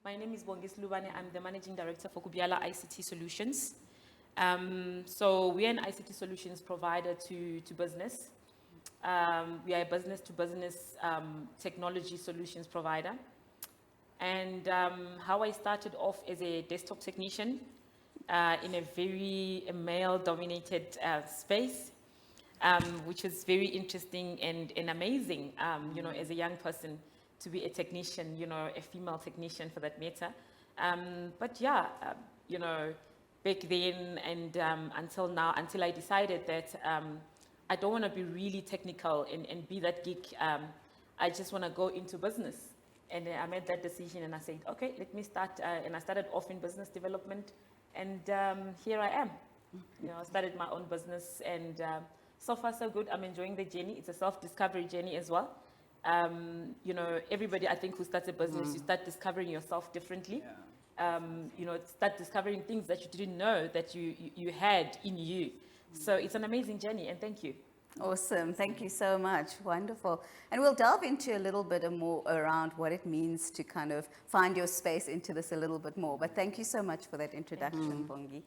My name is Bongis Lubane. I'm the Managing Director for Kubiala ICT Solutions. So we're an ICT solutions provider to business. We are a business-to-business technology solutions provider. And how I started off as a desktop technician in a very male-dominated space, which was very interesting and amazing, as a young person to be a technician, a female technician for that matter. But yeah, back then and until now, until I decided that I don't want to be really technical and be that geek. I just want to go into business. And I made that decision and I said, okay, let me start. And I started off in business development. And here I am. I started my own business and so far so good. I'm enjoying the journey. It's a self-discovery journey as well. Everybody I think who starts a business, you start discovering yourself differently. Start discovering things that you didn't know that you had in you. So it's an amazing journey, and thank you. Awesome. Thank you so much. Wonderful. And we'll delve into a little bit more around what it means to kind of find your space into this a little bit more. But thank you so much for that introduction, Bongi.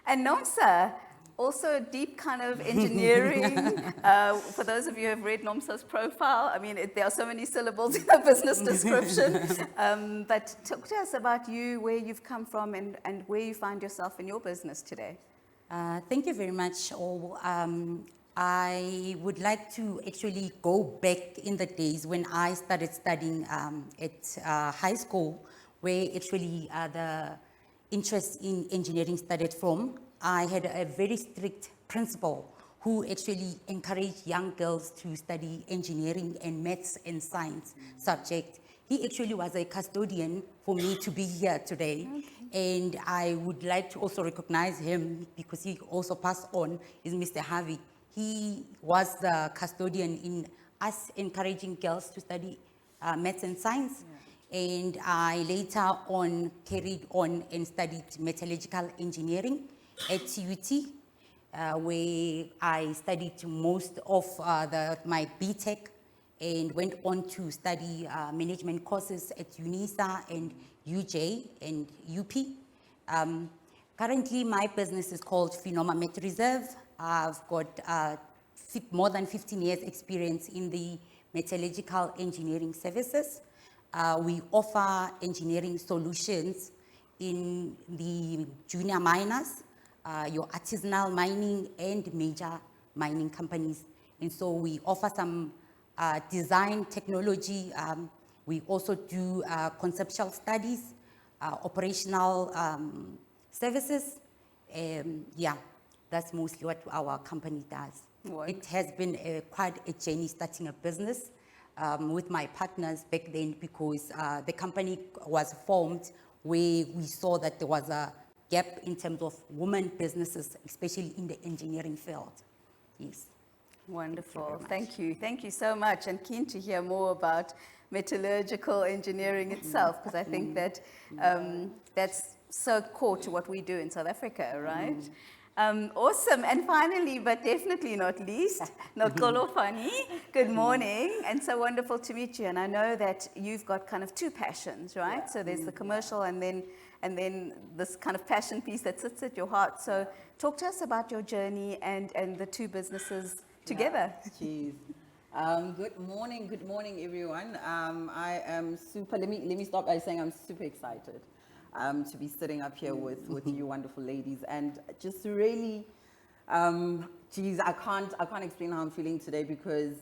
And Nomsa, also a deep kind of engineering. For those of you who have read Nomsa's profile, I mean, there are so many syllables in the business description. But talk to us about you, where you've come from, and where you find yourself in your business today. Thank you very much, all. I would like to actually go back in the days when I started studying at high school, where actually the interest in engineering started from. I had a very strict principal who actually encouraged young girls to study engineering and maths and science subject. He actually was a custodian for me to be here today. Okay. And I would like to also recognize him because he also passed on, is Mr. Harvey. He was the custodian in us encouraging girls to study maths and science. Yeah. And I later on carried on and studied metallurgical engineering at UT, where I studied most of my BTech and went on to study management courses at UNISA and UJ and UP. Currently, my business is called Phenoma Met Reserve. I've got more than 15 years experience in the metallurgical engineering services. We offer engineering solutions in the junior miners, your artisanal mining and major mining companies. And so we offer some design technology. We also do conceptual studies, operational services. Yeah. That's mostly what our company does. What? It has been quite a journey starting a business with my partners back then because the company was formed where we saw that there was a gap in terms of women businesses, especially in the engineering field. Yes. Wonderful. Thank you. Thank you so much. And keen to hear more about metallurgical engineering itself because I think that that's so core to what we do in South Africa, right? Awesome. And finally, but definitely not least, Nokolo Fani, good morning. And so wonderful to meet you. And I know that you've got kind of two passions, right? Yeah. So there's the commercial and then this kind of passion piece that sits at your heart. So talk to us about your journey and the two businesses together. Cheers. Good morning, everyone. I am super, let me start by saying I'm super excited. To be sitting up here with you wonderful ladies and just really, geez, I can't explain how I'm feeling today because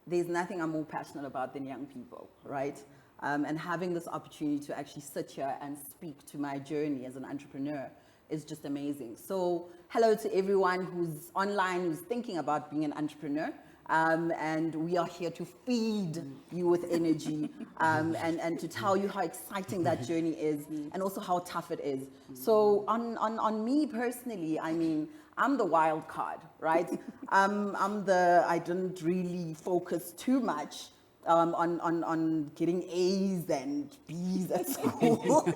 there's nothing I'm more passionate about than young people, right? And having this opportunity to actually sit here and speak to my journey as an entrepreneur is just amazing. So hello to everyone who's online, who's thinking about being an entrepreneur. And we are here to feed you with energy and to tell you how exciting that journey is and also how tough it is. So on me personally, I mean, I'm the wild card, right? I didn't really focus too much on getting A's and B's at school.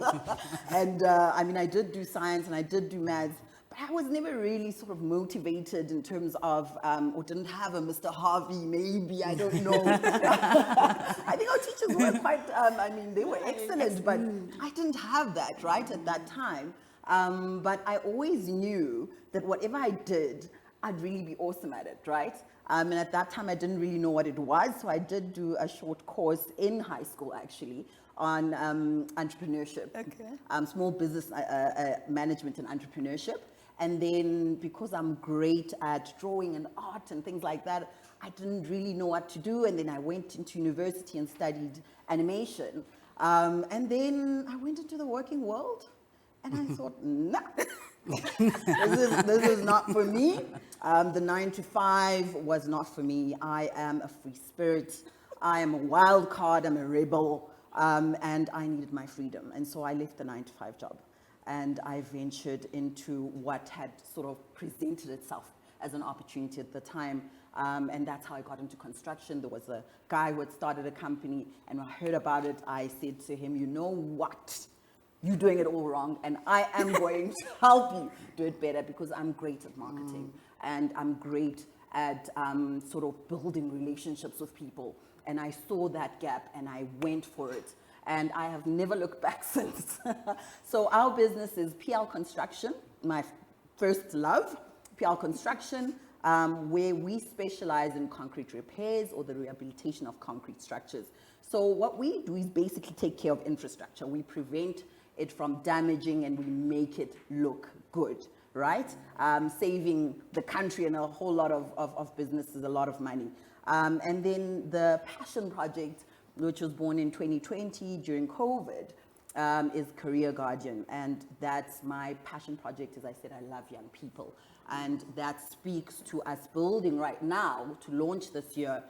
And I mean, I did do science and I did do maths, but I was never really sort of motivated in terms of, or didn't have a Mr. Harvey, maybe, I don't know. I think our teachers were quite, they were excellent, but I didn't have that, right, at that time. But I always knew that whatever I did, I'd really be awesome at it, right? And at that time, I didn't really know what it was, so I did do a short course in high school, actually, on entrepreneurship, small business management and entrepreneurship. And then because I'm great at drawing and art and things like that, I didn't really know what to do. And then I went into university and studied animation. And then I went into the working world, and I thought, nah, this is not for me. The 9 to 5 was not for me. I am a free spirit. I am a wild card. I'm a rebel. And I needed my freedom. And so I left the 9 to 5 job. And I ventured into what had sort of presented itself as an opportunity at the time. And that's how I got into construction. There was a guy who had started a company, and when I heard about it, I said to him, you know what? You're doing it all wrong, and I am going to help you do it better, because I'm great at marketing, and I'm great at sort of building relationships with people. And I saw that gap, and I went for it. And I have never looked back since. So our business is PL Construction, my first love, PL Construction, where we specialize in concrete repairs or the rehabilitation of concrete structures. So what we do is basically take care of infrastructure. We prevent it from damaging, and we make it look good, right? Saving the country and a whole lot of businesses a lot of money. And then the passion project, which was born in 2020 during COVID, is Career Guardian. And that's my passion project. As I said, I love young people. And that speaks to us building right now to launch this year,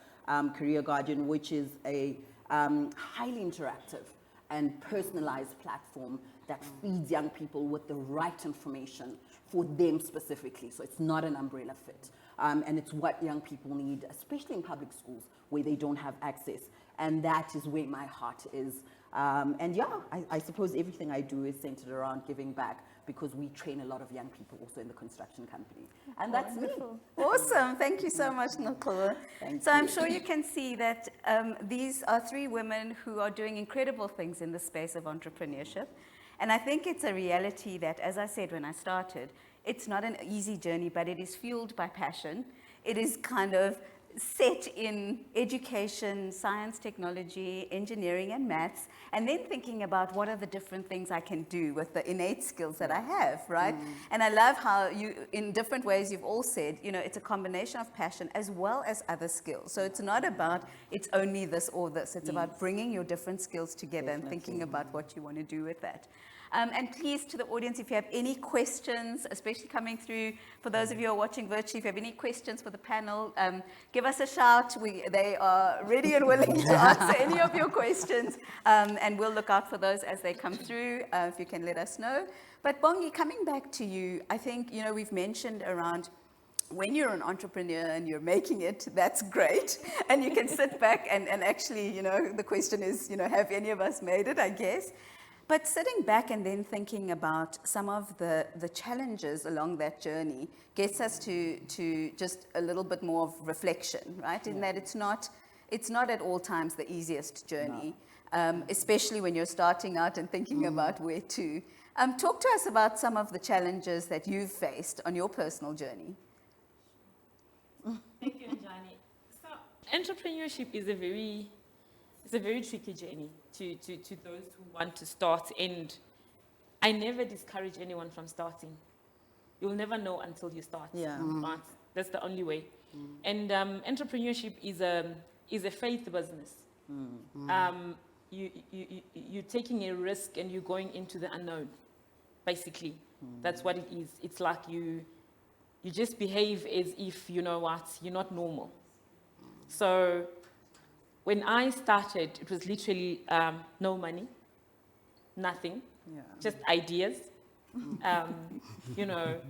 Career Guardian, which is a highly interactive and personalized platform that feeds young people with the right information for them specifically. So it's not an umbrella fit. And it's what young people need, especially in public schools where they don't have access. And that is where my heart is. And yeah, I suppose everything I do is centered around giving back, because we train a lot of young people also in the construction company. And that's Wonderful. me. Awesome. Thank you so much, Nicole. Thank So I'm you. sure you can see that these are 3 women who are doing incredible things in the space of entrepreneurship. And I think it's a reality that, as I said when I started, it's not an easy journey, but it is fueled by passion. It is kind of set in education, science, technology, engineering, and maths, and then thinking about what are the different things I can do with the innate skills that I have, right? And I love how you, in different ways, you've all said, you know, it's a combination of passion as well as other skills. So it's not about it's only this or this. It's about bringing your different skills together and thinking about what you want to do with that. And please, to the audience, if you have any questions, especially coming through, for those of you who are watching virtually, if you have any questions for the panel, give us a shout. They are ready and willing to answer any of your questions, and we'll look out for those as they come through, if you can let us know. But Bongi, coming back to you, I think, you know, we've mentioned around when you're an entrepreneur and you're making it, that's great. And you can sit back and actually, you know, the question is, you know, have any of us made it, I guess? But sitting back and then thinking about some of the challenges along that journey gets us to just a little bit more of reflection, right? In that it's not at all times the easiest journey, especially when you're starting out and thinking about where to. Talk to us about some of the challenges that you've faced on your personal journey. Thank you, Njani. So entrepreneurship is a very tricky journey to those who want to start, and I never discourage anyone from starting. You'll never know until you start. Yeah. Right? That's the only way. And entrepreneurship is a faith business. You're taking a risk and you're going into the unknown, basically. That's what it is. It's like you just behave as if, you know what, you're not normal. So when I started, it was literally no money, nothing, just ideas, you know,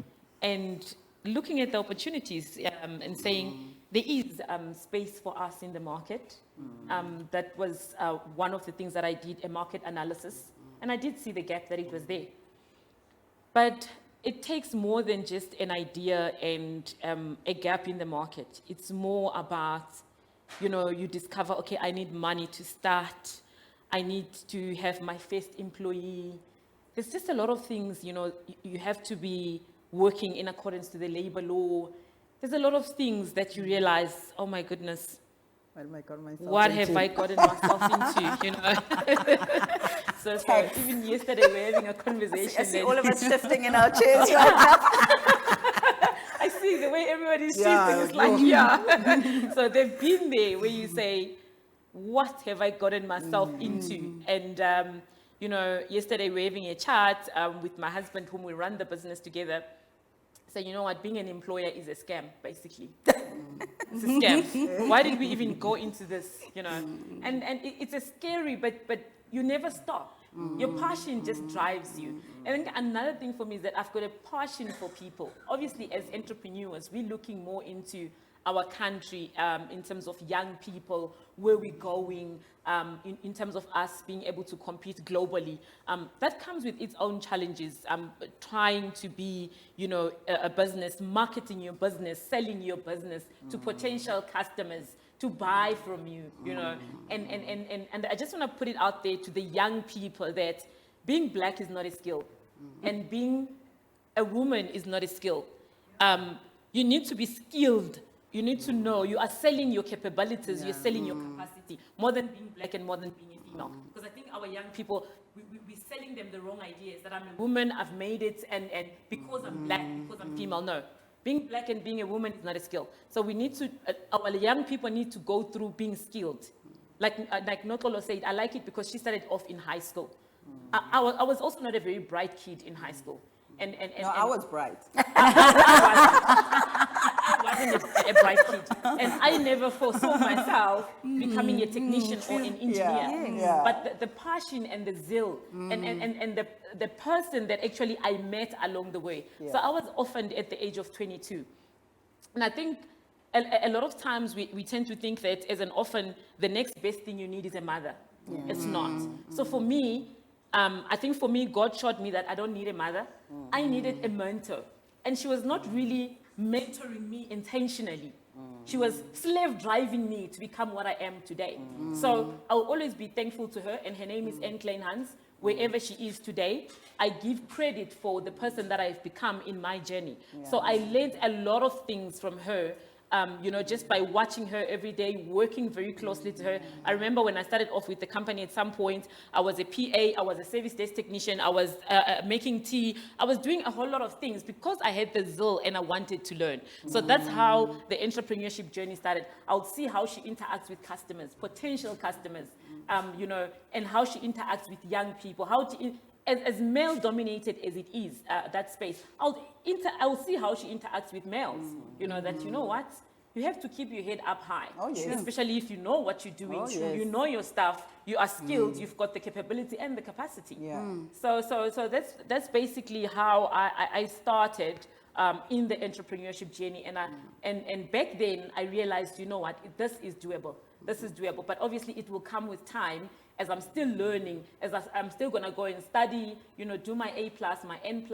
and looking at the opportunities and saying there is space for us in the market. That was one of the things that I did, a market analysis, and I did see the gap that it was there. But it takes more than just an idea and a gap in the market. It's more about, you know, you discover, okay, I need money to start. I need to have my first employee. There's just a lot of things, you know, you have to be working in accordance to the labor law. There's a lot of things that you realize, oh my goodness, what have I gotten myself into, you know? so even yesterday we were having a conversation. I see all of us shifting in our chairs right now. I see the way everybody's shifting. It's like, yeah. So they've been there where you say, what have I gotten myself into? And, you know, yesterday we were having a chat with my husband, whom we run the business together. So, you know what, being an employer is a scam, basically. It's a scam. Why did we even go into this, you know? And it's a scary, but you never stop. Your passion just drives you. I think another thing for me is that I've got a passion for people. Obviously, as entrepreneurs, we're looking more into our country in terms of young people, where we're going, in terms of us being able to compete globally. That comes with its own challenges. Trying to be, you know, a business, marketing your business, selling your business to potential customers to buy from you, you know. And I just want to put it out there to the young people that being black is not a skill, and being a woman is not a skill. You need to be skilled. You need to know you are selling your capabilities, you're selling your capacity, more than being black and more than being a female. Because I think our young people, we're selling them the wrong ideas, that I'm a woman, I've made it, and because I'm black, because I'm female. No, being black and being a woman is not a skill. So we need to, our young people need to go through being skilled. Like Nokolo said, I like it because she started off in high school. I was also not a very bright kid in high school. And I was bright. I wasn't a bright kid. And I never foresaw myself becoming a technician or an engineer. But the passion and the zeal and the person that actually I met along the way. So I was orphaned at the age of 22. And I think a lot of times we tend to think that as an orphan, the next best thing you need is a mother. It's not. So for me, I think for me, God showed me that I don't need a mother. I needed a mentor. And she was not really mentoring me intentionally. She was slave driving me to become what I am today. So I'll always be thankful to her, and her name is Anne Kleinhans. Wherever she is today, I give credit for the person that I've become in my journey. So I learned a lot of things from her. You know, just by watching her every day, working very closely to her. I remember when I started off with the company at some point, I was a PA, I was a service desk technician, I was making tea, I was doing a whole lot of things because I had the zeal and I wanted to learn. So that's how the entrepreneurship journey started. I would see how she interacts with customers, potential customers, you know, and how she interacts with young people, how to, as male-dominated as it is, that space, I'll see how she interacts with males. You know, that, you know what, you have to keep your head up high. Especially if you know what you're doing, you know your stuff, you are skilled, you've got the capability and the capacity. So that's basically how I started in the entrepreneurship journey. And back then, I realized, you know what, this is doable. This is doable. But obviously, it will come with time, as I'm still learning, as I'm still going to go and study, you know, do my A+, my N+,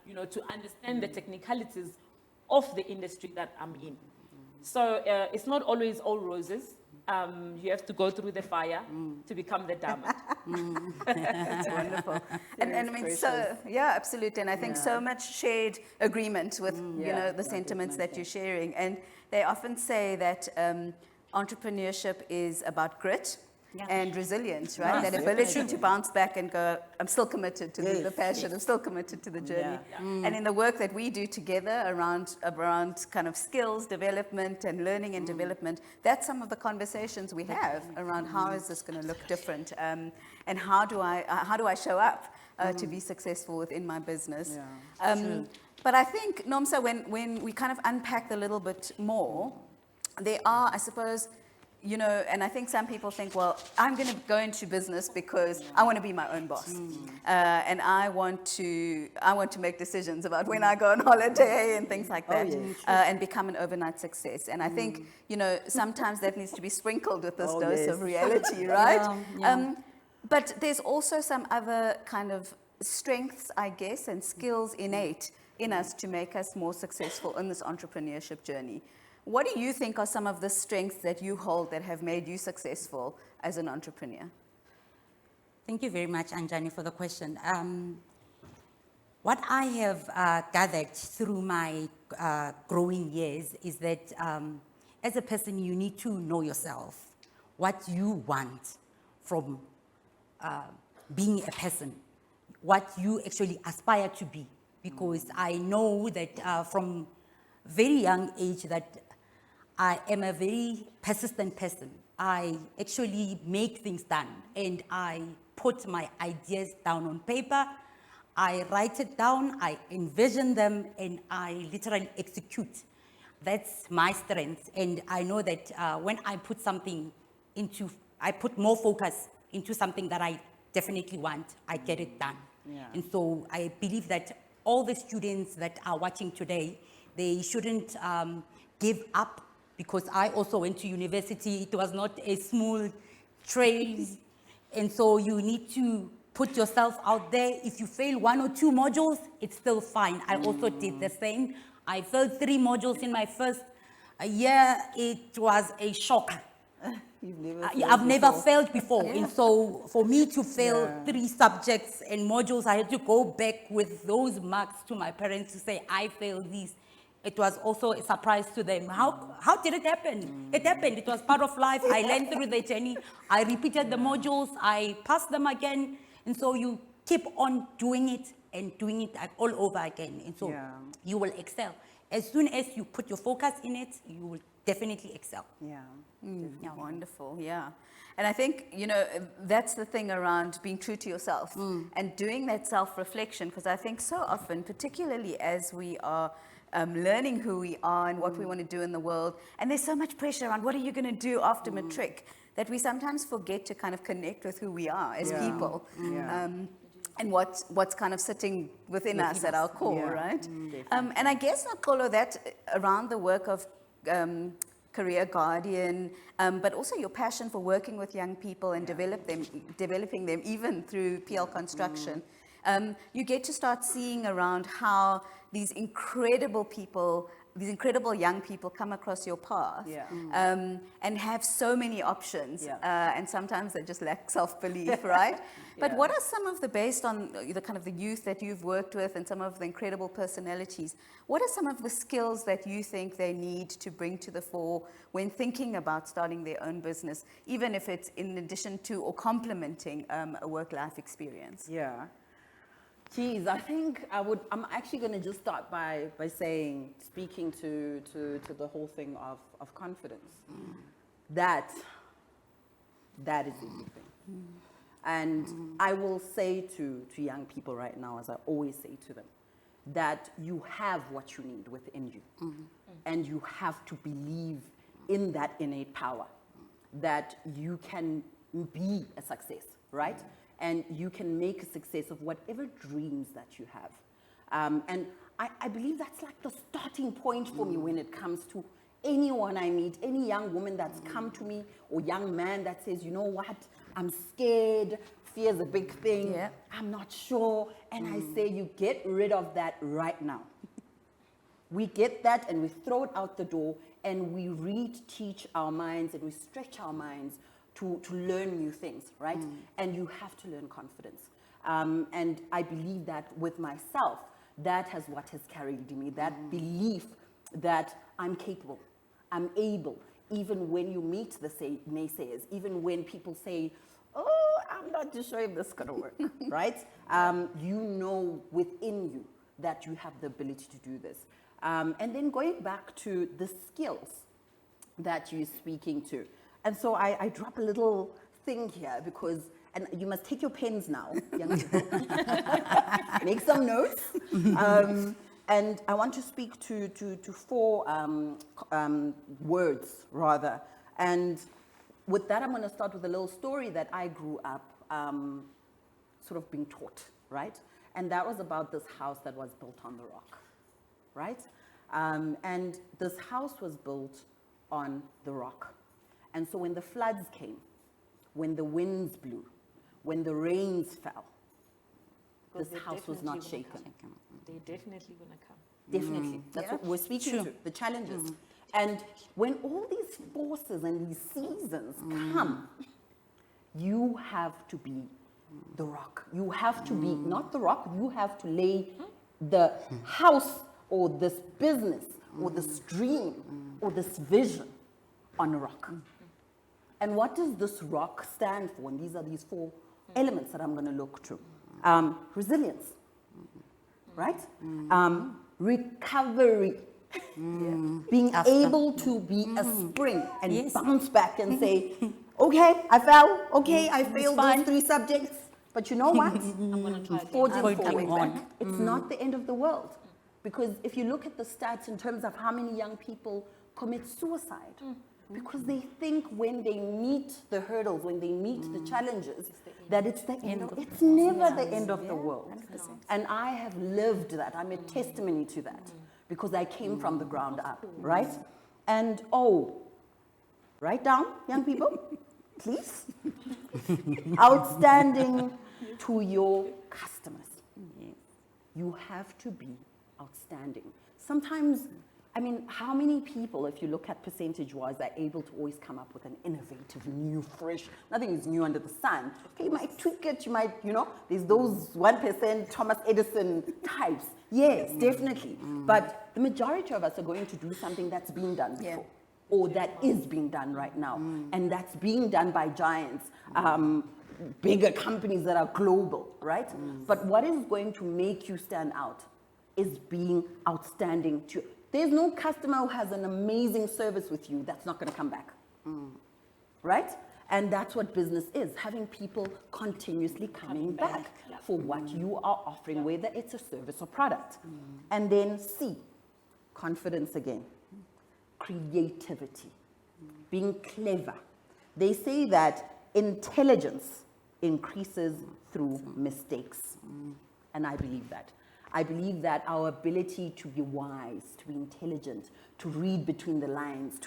you know, to understand the technicalities of the industry that I'm in. So it's not always all roses. You have to go through the fire to become the diamond. That's wonderful. And I mean, so, yeah, absolutely. And I think so much shared agreement with, you know, the sentiments that you're sharing. And they often say that entrepreneurship is about grit. And resilience, right? That ability to bounce back and go, I'm still committed to the passion, I'm still committed to the journey. And in the work that we do together around kind of skills development and learning and development, that's some of the conversations we have around how is this going to look different, and how do I show up to be successful within my business. But I think, Nomsa, when we kind of unpack a little bit more, there are, I suppose, you know, and I think some people think, well, I'm going to go into business because I want to be my own boss, and I want to make decisions about when I go on holiday and things like that, and become an overnight success. And I think, you know, sometimes that needs to be sprinkled with this dose of reality, right? But there's also some other kind of strengths, I guess, and skills innate in us to make us more successful in this entrepreneurship journey. What do you think are some of the strengths that you hold that have made you successful as an entrepreneur? Thank you very much, Anjani, for the question. What I have gathered through my growing years is that as a person, you need to know yourself, what you want from being a person, what you actually aspire to be. Because I know that from very young age that I am a very persistent person. I actually make things done, and I put my ideas down on paper. I write it down, I envision them, and I literally execute. That's my strength. And I know that when I put something into, I put more focus into something that I definitely want, I get it done. Yeah. And so I believe that all the students that are watching today, they shouldn't give up, because I also went to university. It was not a smooth trail. And so you need to put yourself out there. If you fail 1 or 2 modules, it's still fine. I also did the same. I failed 3 modules in my first year. It was a shock. I've never failed before. And so for me to fail 3 subjects and modules, I had to go back with those marks to my parents to say, I failed these. It was also a surprise to them. How did it happen? It happened. It was part of life. I learned through the journey. I repeated the modules. I passed them again. And so you keep on doing it and doing it all over again. And so you will excel. As soon as you put your focus in it, you will definitely excel. Yeah. Yeah, wonderful, yeah. And I think, you know, that's the thing around being true to yourself and doing that self-reflection, because I think so often, particularly as we are learning who we are and what we want to do in the world, and there's so much pressure around what are you going to do after matric, that we sometimes forget to kind of connect with who we are as people. And what's kind of sitting within us at our core, right? And I guess, Nakolo, that around the work of Career Guardian, but also your passion for working with young people and developing them even through PL construction, you get to start seeing around how these incredible people, these incredible young people come across your path and have so many options. And sometimes they just lack self-belief, right? But what are some of the, based on the kind of the youth that you've worked with and some of the incredible personalities, what are some of the skills that you think they need to bring to the fore when thinking about starting their own business, even if it's in addition to or complementing a work-life experience? Yeah. Geez, I think I'm actually going to just start by speaking to the whole thing of confidence. That is everything. And I will say to young people right now, as I always say to them, that you have what you need within you. And you have to believe in that innate power, that you can be a success, right? And you can make a success of whatever dreams that you have. And I believe that's like the starting point for me when it comes to anyone I meet, any young woman that's come to me or young man that says, you know what, I'm scared, fear's a big thing, I'm not sure. And I say, you get rid of that right now. We get that and we throw it out the door and we reteach our minds and we stretch our minds to learn new things, right? And you have to learn confidence. And I believe that with myself, that has what has carried me, that belief that I'm capable, I'm able, even when you meet the naysayers, even when people say, oh, I'm not too sure if this is gonna work, right? You know within you that you have the ability to do this. And then going back to the skills that you're speaking to. And so I drop a little thing here because, and you must take your pens now, young people. Make some notes. And I want to speak to 4 words, rather. And with that, I'm going to start with a little story that I grew up sort of being taught, right? And that was about this house that was built on the rock, right? And this house was built on the rock. And so when the floods came, when the winds blew, when the rains fell, Because this they're house was not definitely shaken. They're definitely going to come. Definitely. That's what we're speaking to, the challenges. And when all these forces and these seasons come, you have to be the rock. You have to be, not the rock, you have to lay the house or this business or this dream or this vision on a rock. And what does this rock stand for? And these are these 4 elements that I'm going to look through. Resilience, right? Recovery. Being able to be a spring and bounce back and say, okay, I fell, okay, I failed those 3 subjects, but you know what? I'm going to try again. Forging forward. It's not the end of the world. Because if you look at the stats in terms of how many young people commit suicide, because they think when they meet the hurdles, when they meet the challenges, that it's the end of, it's never the end of the world. 100%. And I have lived that. I'm a testimony to that because I came from the ground up, right? And write down, young people, please. Outstanding to your customers. You have to be outstanding. Sometimes, I mean, how many people, if you look at percentage-wise, are able to always come up with an innovative, new, fresh, nothing is new under the sun. Okay, you might tweak it, you might, there's those 1% Thomas Edison types. Yes, definitely. But the majority of us are going to do something that's been done before. Or that is being done right now. And that's being done by giants, bigger companies that are global, right? But what is going to make you stand out is being outstanding to you. There's no customer who has an amazing service with you that's not going to come back, right? And that's what business is, having people continuously coming back for what you are offering, whether it's a service or product. And then C, confidence again. Creativity, being clever. They say that intelligence increases through mistakes. And I believe that. I believe that our ability to be wise, to be intelligent, to read between the lines,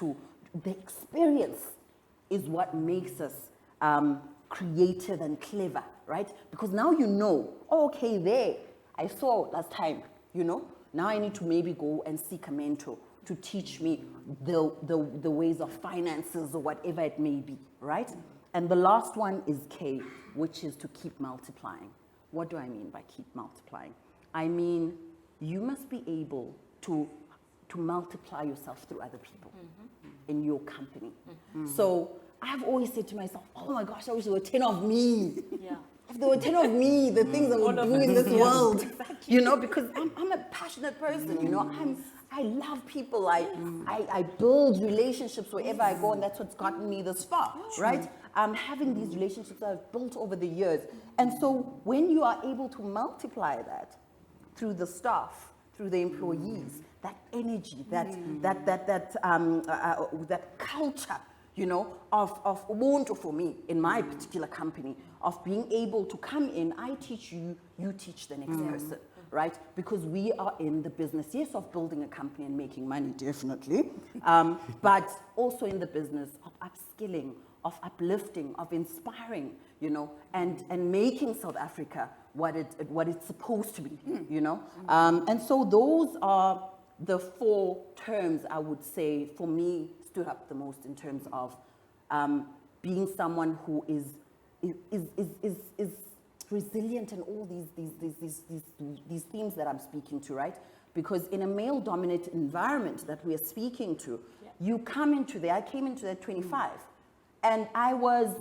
the experience is what makes us creative and clever, right? Because now okay, there, I saw last time, now I need to maybe go and seek a mentor to teach me the ways of finances or whatever it may be, right? And the last one is K, which is to keep multiplying. What do I mean by keep multiplying? I mean, you must be able to multiply yourself through other people in your company. So I've always said to myself, oh my gosh, I wish there were 10 of me. If there were 10 of me, the things I would do in this world, because I'm a passionate person, I love people. I build relationships wherever I go, and that's what's gotten me this far, right? Having these relationships that I've built over the years. And so when you are able to multiply that through the staff, through the employees, that energy, that culture, of want for me in my particular company, of being able to come in, I teach you, you teach the next person, right? Because we are in the business, yes, of building a company and making money, definitely, but also in the business of upskilling, of uplifting, of inspiring, and making South Africa what it's supposed to be, And so those are the 4 terms I would say for me stood up the most in terms of being someone who is resilient in all these themes that I'm speaking to, right? Because in a male-dominated environment that we are speaking to, you come into there. I came into there at 25, and I was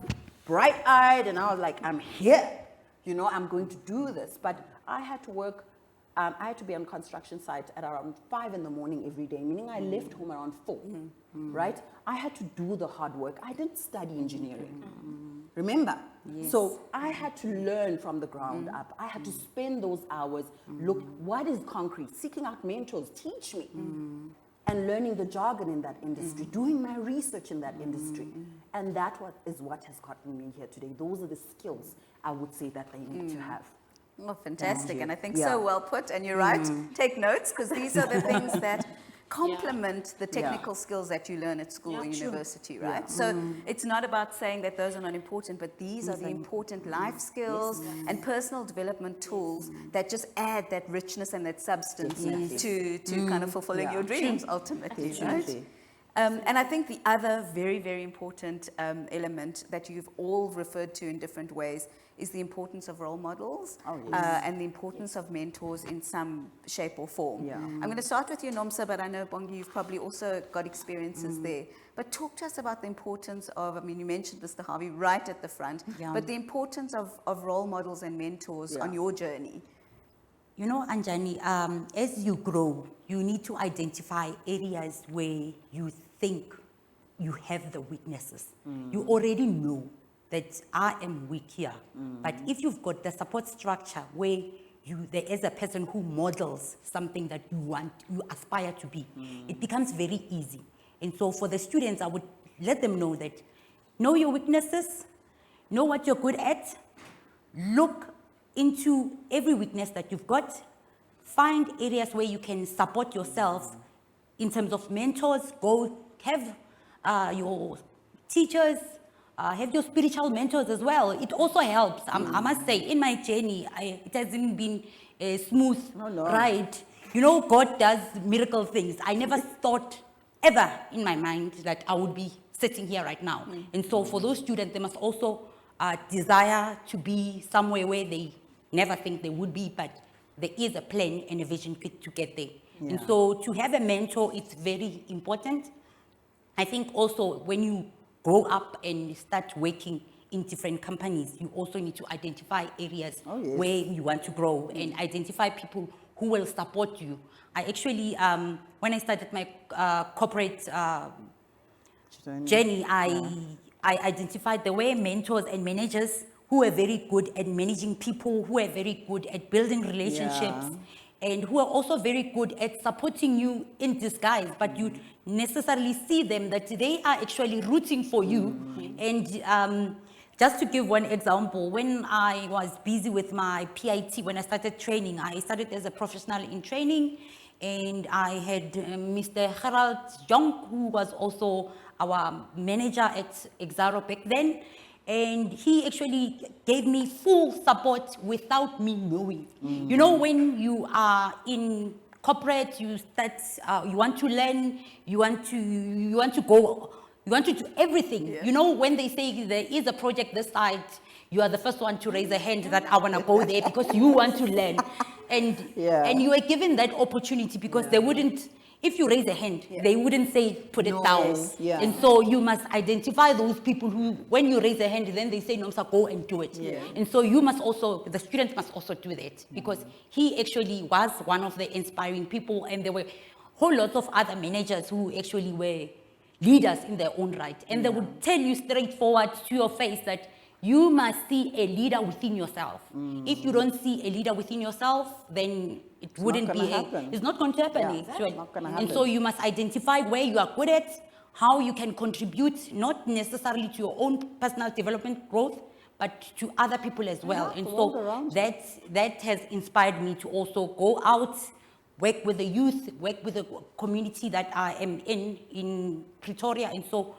bright-eyed, and I was like, I'm here. I'm going to do this. But I had to work. I had to be on construction site at around 5 in the morning every day, meaning I left home around 4, right? I had to do the hard work. I didn't study engineering, remember? Yes. So I had to learn from the ground up. I had to spend those hours, look, what is concrete? Seeking out mentors, teach me. And learning the jargon in that industry, doing my research in that industry. And that is what has gotten me here today. Those are the skills I would say that they need to have. Oh, fantastic. And I think so well put. And you're right. Take notes, because these are the things that complement the technical skills that you learn at school or university, right? So it's not about saying that those are not important, but these are the important life skills and personal development tools that just add that richness and that substance to kind of fulfilling your dreams ultimately, right? And I think the other very, very important element that you've all referred to in different ways is the importance of role models and the importance of mentors in some shape or form. I'm going to start with you, Nomsa, but I know, Bongi, you've probably also got experiences there. But talk to us about the importance of, I mean, you mentioned Mr. Harvey right at the front, but the importance of role models and mentors on your journey. You know, Anjani, as you grow, you need to identify areas where you think you have the weaknesses. You already know that I am weak here. But if you've got the support structure where there is a person who models something that you aspire to be, it becomes very easy. And so for the students, I would let them know that, know your weaknesses, know what you're good at, look into every weakness that you've got, find areas where you can support yourself in terms of mentors, go have your teachers, have your spiritual mentors as well. It also helps. I must say, in my journey, it hasn't been a smooth ride. You know, God does miracle things. I never thought ever in my mind that I would be sitting here right now. And so for those students, they must also desire to be somewhere where they never think they would be, but there is a plan and a vision to get there. And so to have a mentor, it's very important. I think also when you grow up and start working in different companies, you also need to identify areas where you want to grow and identify people who will support you. I actually, when I started my corporate journey, I identified there were mentors and managers who are very good at managing people, who are very good at building relationships, and who are also very good at supporting you in disguise, but you necessarily see them that they are actually rooting for you. And just to give one example, when I was busy with my PIT, when I started training, I started as a professional in training, and I had Mr. Gerald Jong, who was also our manager at Exaro back then. And he actually gave me full support without me knowing. You know, when you are in corporate, you start, you want to learn, you want to go, you want to do everything. You know, when they say there is a project this side, you are the first one to raise a hand that I want to go there because you want to learn. And you are given that opportunity because they wouldn't, if you raise a hand, they wouldn't say, put it down. And so you must identify those people who, when you raise a hand, then they say, no, sir, go and do it. And so you must also, the students must also do that because he actually was one of the inspiring people, and there were whole lots of other managers who actually were leaders in their own right. And they would tell you straightforward to your face that you must see a leader within yourself. If you don't see a leader within yourself, then it wouldn't be it's not going to happen. Actually. And so you must identify where you are good at, how you can contribute, not necessarily to your own personal development growth, but to other people as well. And so that has inspired me to also go out, work with the youth, work with the community that I am in Pretoria. And so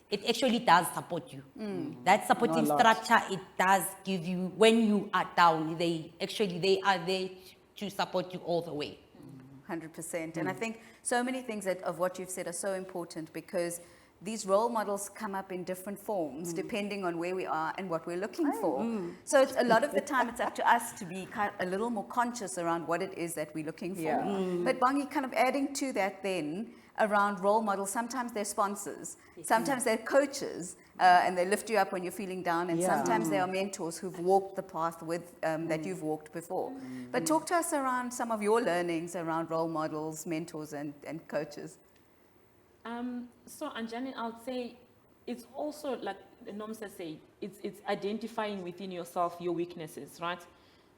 it actually does support you. That supporting structure, it does give you, when you are down, they are there to support you all the way. 100%. And I think so many things of what you've said are so important because these role models come up in different forms depending on where we are and what we're looking for. So it's, a lot of the time it's up to us to be a little more conscious around what it is that we're looking for. But Bongi, kind of adding to that then, around role models, sometimes they're sponsors, sometimes they're coaches, and they lift you up when you're feeling down, and sometimes they are mentors who've walked the path with that you've walked before. But talk to us around some of your learnings around role models, mentors, and coaches. So Anjani, I'll say it's also like Nomsa said, it's identifying within yourself your weaknesses, right?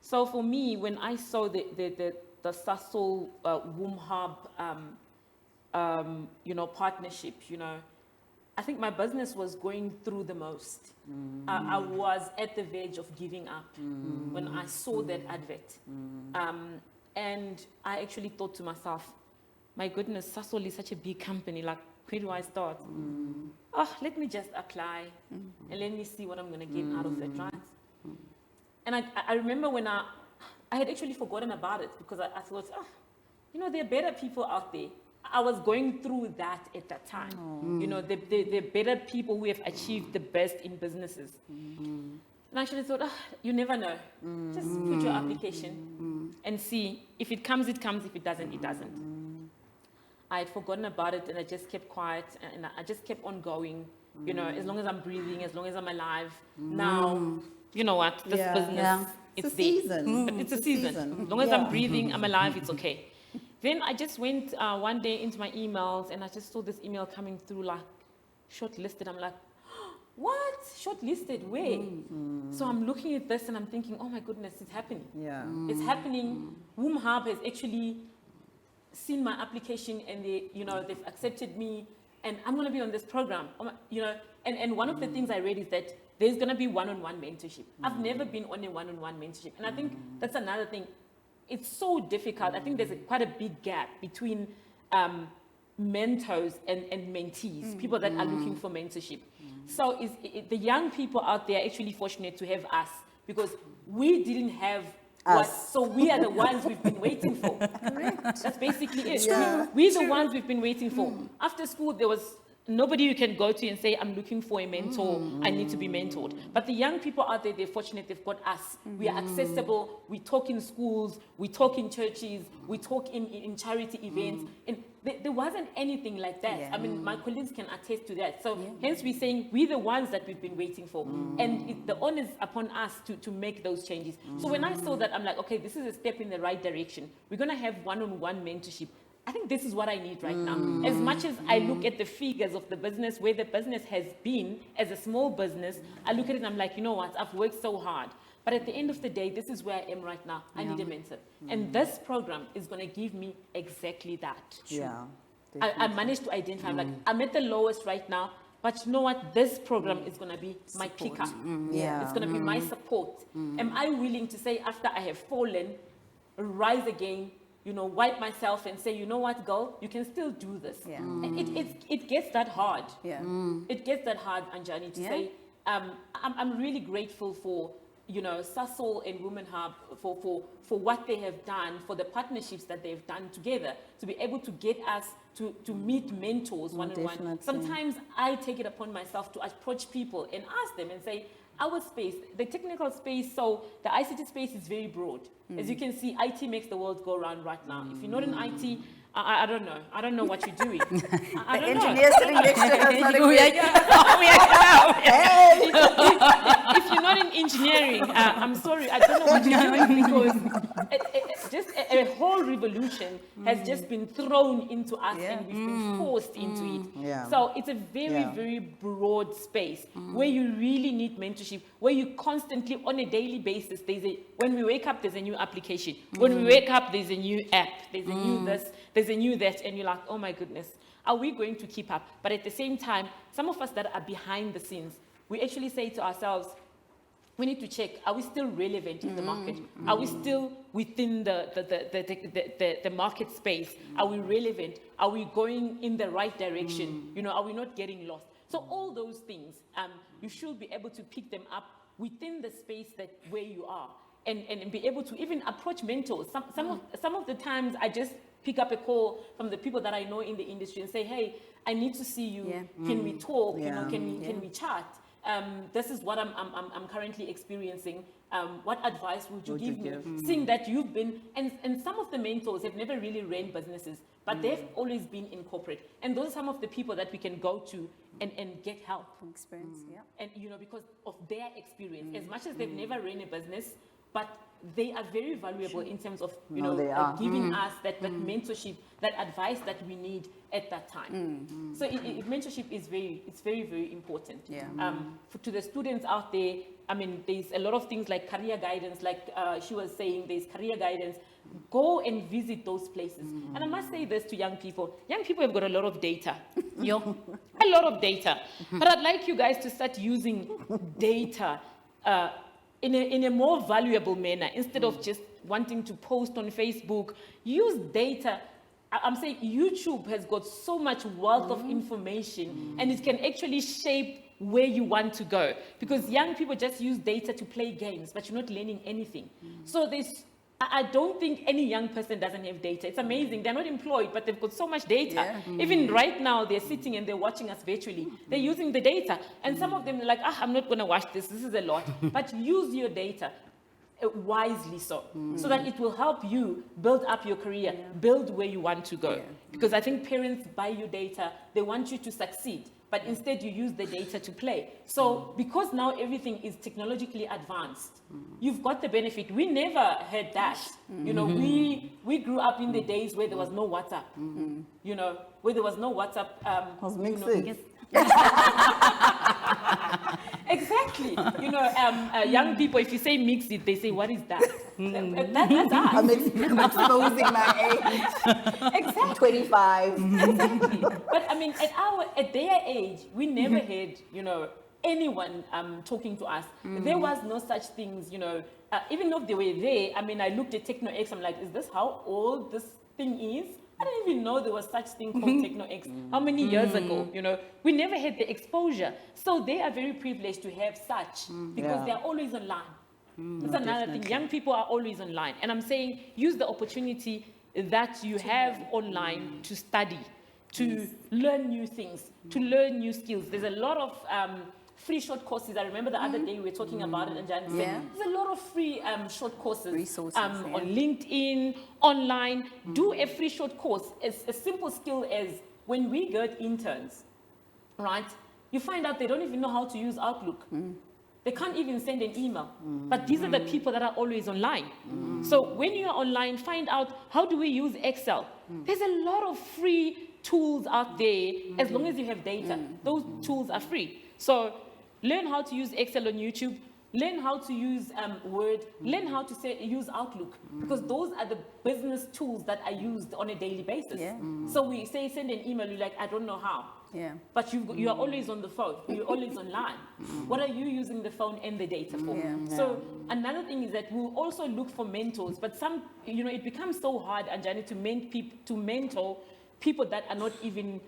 So for me, when I saw the Sasol Womb Hub partnership, I think my business was going through the most. I was at the verge of giving up when I saw that advert. And I actually thought to myself, my goodness, Sasol is such a big company, like, where do I start? Oh, let me just apply and let me see what I'm going to get out of it, right? And I remember when I had actually forgotten about it because I thought, oh, you know, there are better people out there. I was going through that at that time. You know, there are better people who have achieved the best in businesses. And I actually thought, oh, you never know. Just put your application and see. If it comes, it comes. If it doesn't, it doesn't. I had forgotten about it and I just kept quiet and I just kept on going. You know, as long as I'm breathing, as long as I'm alive. Now, you know what, this business, it's a season. But it's a season. As long as I'm breathing, I'm alive, it's okay. Then I just went one day into my emails and I just saw this email coming through like shortlisted. I'm like, what? Shortlisted? Where? So I'm looking at this and I'm thinking, oh my goodness, it's happening. Yeah. It's happening. Woom Hub has actually seen my application and they, you know, they've accepted me and I'm going to be on this program. You know, and one of the things I read is that there's going to be one-on-one mentorship. I've never been on a one-on-one mentorship. And I think that's another thing. It's so difficult. I think there's quite a big gap between mentors and mentees, people that are looking for mentorship. So the young people out there are actually fortunate to have us because we didn't have so we are the ones we've been waiting for. That's basically it. Yeah. We're the ones we've been waiting for. After school, there was nobody you can go to and say, I'm looking for a mentor, I need to be mentored. But the young people out there, they're fortunate, they've got us. We are accessible, we talk in schools, we talk in churches, we talk in charity events. And there wasn't anything like that. Yeah. I mean, my colleagues can attest to that. So hence we're saying we're the ones that we've been waiting for. And the onus is upon us to make those changes. So when I saw that, I'm like, okay, this is a step in the right direction. We're going to have one-on-one mentorship. I think this is what I need right now. As much as I look at the figures of the business, where the business has been as a small business, I look at it and I'm like, you know what, I've worked so hard. But at the end of the day, this is where I am right now. I need a mentor. And this program is going to give me exactly that. Yeah. I managed to identify, like, I'm at the lowest right now, but you know what, this program is going to be my pick-up. It's going to be my support. Am I willing to say, after I have fallen, rise again, you know, wipe myself and say, you know what, girl, you can still do this. Yeah. It gets that hard. Yeah. It gets that hard, Anjani, to say, I'm really grateful for, you know, Sasol and Women Hub for what they have done, for the partnerships that they've done together, to be able to get us to meet mentors one-on-one. Definitely. Sometimes I take it upon myself to approach people and ask them and say, our space, the technical space, so the ICT space is very broad. As you can see, IT makes the world go round right now. If you're not in IT, I don't know. I don't know what you're doing. I The don't know. engineer sitting next to us not If you're not in engineering, I'm sorry, I don't know what you're doing because just a whole revolution has just been thrown into us and we've been forced into it. Yeah. So it's a very, very broad space where you really need mentorship, where you constantly, on a daily basis, when we wake up, there's a new application. When we wake up, there's a new app, there's a new this, there's a new that, and you're like, oh my goodness, are we going to keep up? But at the same time, some of us that are behind the scenes, we actually say to ourselves, we need to check, are we still relevant in the market? Are we still within the market space? Are we relevant? Are we going in the right direction? You know, are we not getting lost? So all those things, you should be able to pick them up within the space where you are and be able to even approach mentors. Some of the times I just pick up a call from the people that I know in the industry and say, hey, I need to see you. Yeah. Can we talk? You know, can we chat? This is what I'm currently experiencing. What advice would you give me? Seeing that you've been, and some of the mentors have never really ran businesses, but they've always been in corporate. And those are some of the people that we can go to and get help. Experience, And, you know, because of their experience, as much as they've never ran a business, but they are very valuable in terms of, you know, giving us that mentorship, that advice that we need at that time. So mentorship is very, very important. Yeah. To the students out there, I mean, there's a lot of things like career guidance, like she was saying, there's career guidance. Go and visit those places. And I must say this to young people. Young people have got a lot of data. A lot of data. But I'd like you guys to start using data in a more valuable manner, instead of just wanting to post on Facebook. Use data. I'm saying YouTube has got so much wealth of information, and it can actually shape where you want to go, because young people just use data to play games, but you're not learning anything. So I don't think any young person doesn't have data. It's amazing. They're not employed, but they've got so much data. Even right now, they're sitting and they're watching us virtually. They're using the data. And some of them are like, I'm not going to watch this. This is a lot. But use your data wisely so that it will help you build up your career, build where you want to go. Because I think parents buy you data. They want you to succeed. But instead you use the data to play. So because now everything is technologically advanced, you've got the benefit. We never had that. You know, we grew up in the days where there was no WhatsApp. You know, where there was no WhatsApp. Was you mixed know, in. Exactly. You know, young people, if you say mix it, they say, what is that? That's us. I'm exposing my age. Exactly. 25. Exactly. But I mean, at their age, we never had, you know, anyone talking to us. There was no such things, you know, even though they were there. I mean, I looked at Techno X, I'm like, is this how old this thing is? I didn't even know there was such thing called Techno X. How many years ago? You know, we never had the exposure. So they are very privileged to have such, because they're always online. That's another thing. Young people are always online. And I'm saying, use the opportunity that you have online to study, to learn new things, to learn new skills. There's a lot of free short courses. I remember the other day we were talking about it, and Jan said, there's a lot of free short courses Resources, on LinkedIn, online. Do a free short course. It's a simple skill as when we get interns, right? You find out they don't even know how to use Outlook. They can't even send an email. But these are the people that are always online. So when you're online, find out, how do we use Excel? There's a lot of free tools out there, as long as you have data. Those tools are free. So learn how to use Excel on YouTube. Learn how to use Word. Learn how to use Outlook, because those are the business tools that are used on a daily basis. So we say send an email, you're like, I don't know how. But you are always on the phone. You're always online. What are you using the phone and the data for? So another thing is that we'll also look for mentors. But some, you know, it becomes so hard, Anjani, to mentor people that are not even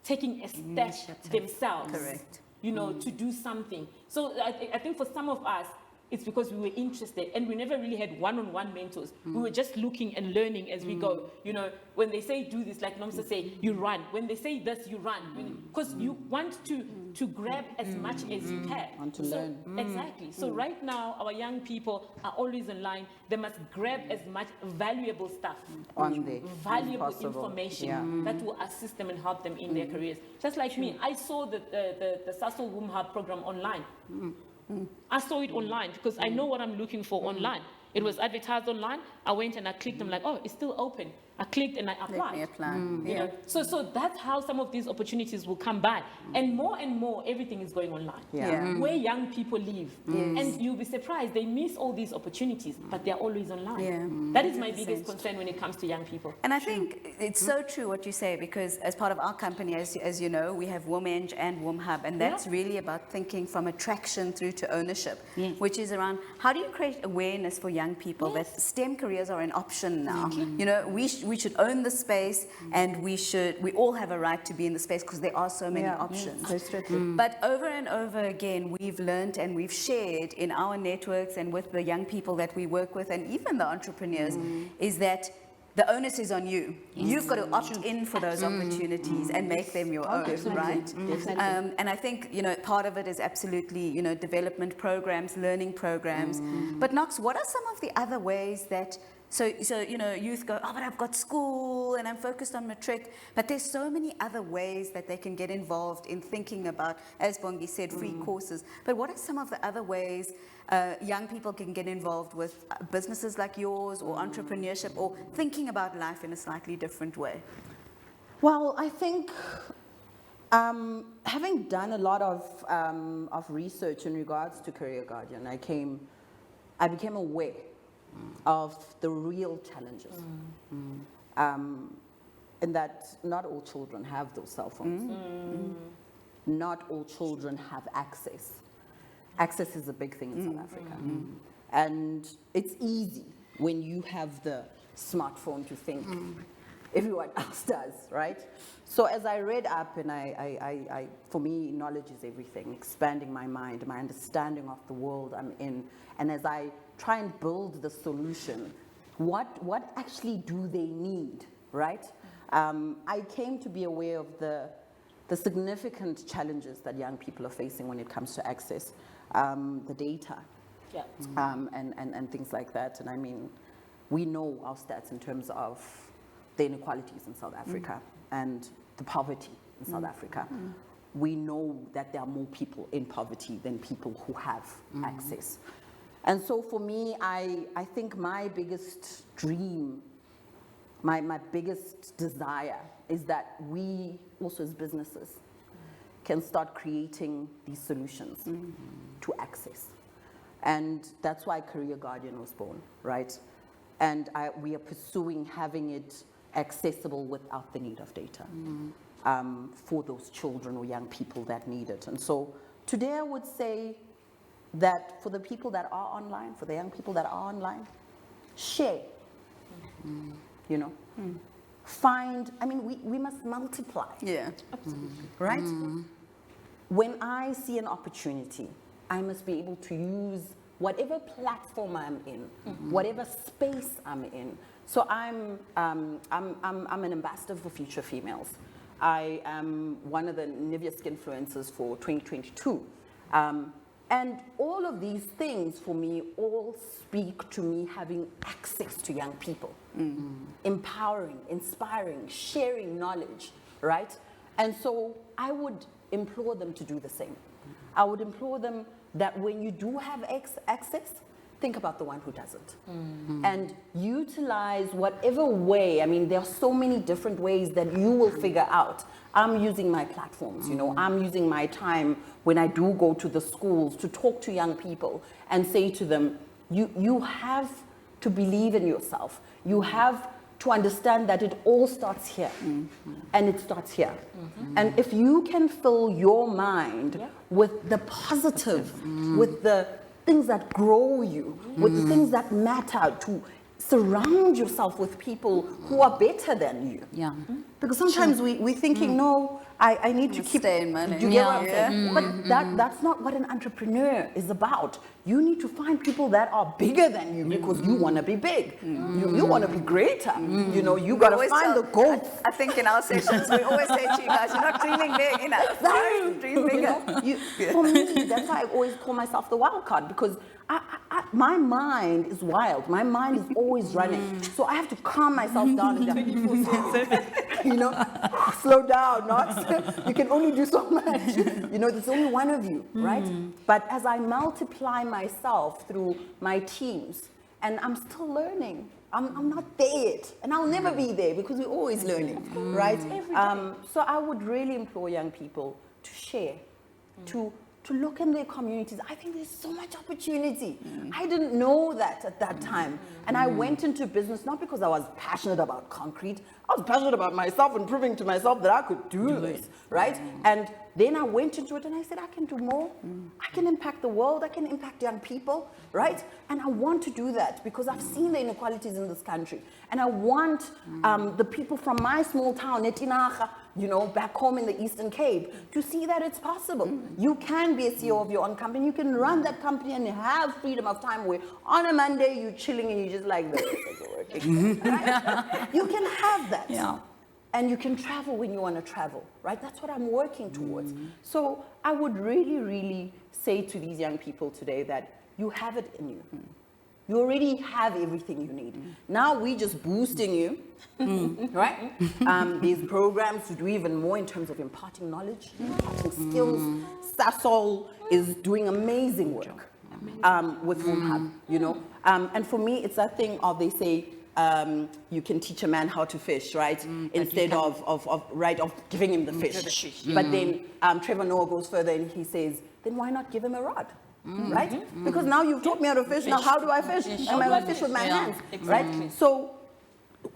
taking a step themselves. Correct. You know, to do something. So I think for some of us, it's because we were interested, and we never really had one-on-one mentors. We were just looking and learning as we go. You know, when they say do this, like Nomsa say, you run. When they say this, you run. Because you want to grab as much as you can. Want to learn. Exactly. So right now, our young people are always online. They must grab as much valuable stuff, On the valuable information that will assist them and help them in their careers. Just like me, I saw the Sasol Womb Hub program online. I saw it online because I know what I'm looking for online. It was advertised online. I went and I clicked. I'm like, oh, it's still open. I clicked and I applied. You know? So that's how some of these opportunities will come by. And more, everything is going online. Where young people live. And you'll be surprised, they miss all these opportunities, but they're always online. That is my biggest concern when it comes to young people. And I think it's so true what you say, because as part of our company, as you know, we have WomEng and Womb Hub, and that's really about thinking from attraction through to ownership, which is around how do you create awareness for young people that STEM careers are an option now. You know, we should own the space, and we all have a right to be in the space, because there are so many options. But over and over again, we've learned and we've shared in our networks and with the young people that we work with, and even the entrepreneurs, is that the onus is on you. You've got to opt in for those opportunities and make them your own, right? And I think, you know, part of it is absolutely, you know, development programs, learning programs. But Knox, what are some of the other ways that, so you know, youth go, oh, but I've got school and I'm focused on matric, but there's so many other ways that they can get involved in thinking about, as Bongi said, free courses. But what are some of the other ways young people can get involved with businesses like yours, or entrepreneurship, or thinking about life in a slightly different way? Well, I think having done a lot of research in regards to Career Guardian, I became aware of the real challenges. And that not all children have those cell phones. Not all children have access. Access is a big thing in South Africa. And it's easy when you have the smartphone to think, everyone else does, right? So as I read up, and for me, knowledge is everything, expanding my mind, my understanding of the world I'm in. And as I try and build the solution, what actually do they need, right? I came to be aware of the significant challenges that young people are facing when it comes to access, the data, Yeah. and things like that. And I mean, we know our stats in terms of the inequalities in South Africa and the poverty in South Africa. We know that there are more people in poverty than people who have access. And so for me, I think my biggest dream, my biggest desire is that we also as businesses can start creating these solutions to access. And that's why Career Guardian was born, right? And we are pursuing having it accessible without the need of data for those children or young people that need it. And so today I would say that for the people that are online, for the young people that are online, share, you know, find, I mean, we must multiply. Yeah. Right? When I see an opportunity, I must be able to use whatever platform I'm in, whatever space I'm in. So I'm an ambassador for Future Females. I am one of the Niviask influencers for 2022. And all of these things for me all speak to me having access to young people, empowering, inspiring, sharing knowledge, right? And so I would implore them to do the same. I would implore them that when you do have access, think about the one who doesn't. And utilize whatever way, I mean, there are so many different ways that you will figure out. I'm using my platforms, you know, I'm using my time when I do go to the schools to talk to young people and say to them, you have to believe in yourself. You have to understand that it all starts here, and it starts here. And if you can fill your mind with the positive, with the things that grow you, with the things that matter, to surround yourself with people who are better than you. Yeah. Because sometimes we're thinking, no, I need to keep stay in money. You get what I'm saying? But that's not what an entrepreneur is about. You need to find people that are bigger than you because you want to be big. You want to be greater. You know, you got to find the goal. I think in our sessions, we always say to you guys, you're not dreaming big enough. Dream bigger. For me, that's why I always call myself the wild card, because my mind is wild. My mind is always running. So I have to calm myself down and go, you know, slow down, you can only do so much. You know, there's only one of you, right? But as I multiply myself through my teams, and I'm still learning. I'm not there yet, and I'll never be there because we're always learning, right? So I would really implore young people to share, to look in their communities. I think there's so much opportunity. I didn't know that at that time. And I went into business not because I was passionate about concrete. I was passionate about myself and proving to myself that I could do this, right? And then I went into it and I said, I can do more. I can impact the world. I can impact young people, right? And I want to do that because I've seen the inequalities in this country. And I want the people from my small town, Netinaga, you know, back home in the Eastern Cape, to see that it's possible. You can be a CEO of your own company. You can run that company and have freedom of time where on a Monday you're chilling and you're just like, this isn't working. Right? You can have that. Yeah. And you can travel when you want to travel, right? That's what I'm working towards. So I would really, really say to these young people today that you have it in you. You already have everything you need. Now we're just boosting you, right? These programs to do even more in terms of imparting knowledge, imparting skills. Sasol is doing amazing work with Room Hub, you know? And for me, it's that thing of, they say, you can teach a man how to fish, right? Instead of giving him the fish. But then Trevor Noah goes further and he says, then why not give him a rod? Right? Because now you've taught me how to fish. Now how do I fish? Am I going to fish with my hands? Exactly. Right? So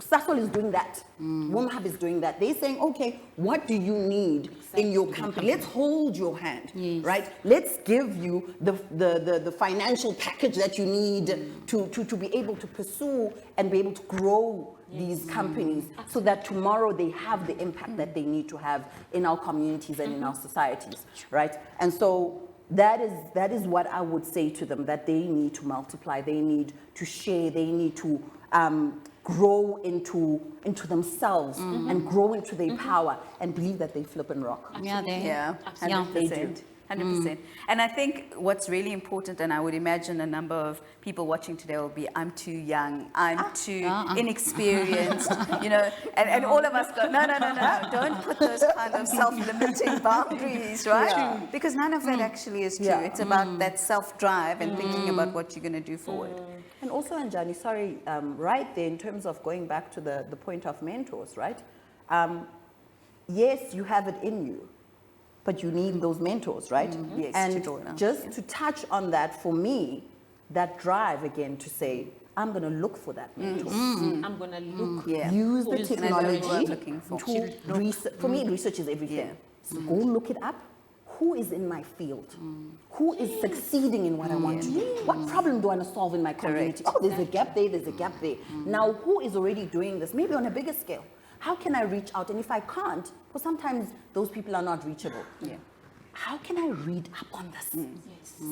Sasol is doing that. WOMHUB is doing that. They're saying, okay, what do you need in your company? Let's hold your hand, right? Let's give you the financial package that you need to be able to pursue and be able to grow these companies so that tomorrow they have the impact that they need to have in our communities and in our societies, right? And so that is what I would say to them, that they need to multiply, they need to share, they need to grow into themselves and grow into their power and believe that they flip and rock. Yeah, They do. 100%. And I think what's really important, and I would imagine a number of people watching today will be, I'm too young, I'm too inexperienced, you know, and all of us go, no, don't put those kind of self-limiting boundaries, right? Because none of that actually is true. It's about that self-drive and thinking about what you're going to do forward. And also, Anjani, sorry, right there in terms of going back to the point of mentors, right? Yes, you have it in you, but you need those mentors, right? Yes, and just to touch on that, for me, that drive again to say, I'm going to look for that mentor. I'm going to look. Use the technology to to research. For me, research is everything. So go look it up. Who is in my field? Who is succeeding in what I want to do? What problem do I want to solve in my community? Oh, there's a gap there, there's a gap there. Now, who is already doing this? Maybe on a bigger scale. How can I reach out? And if I can't, because sometimes those people are not reachable. How can I read up on this?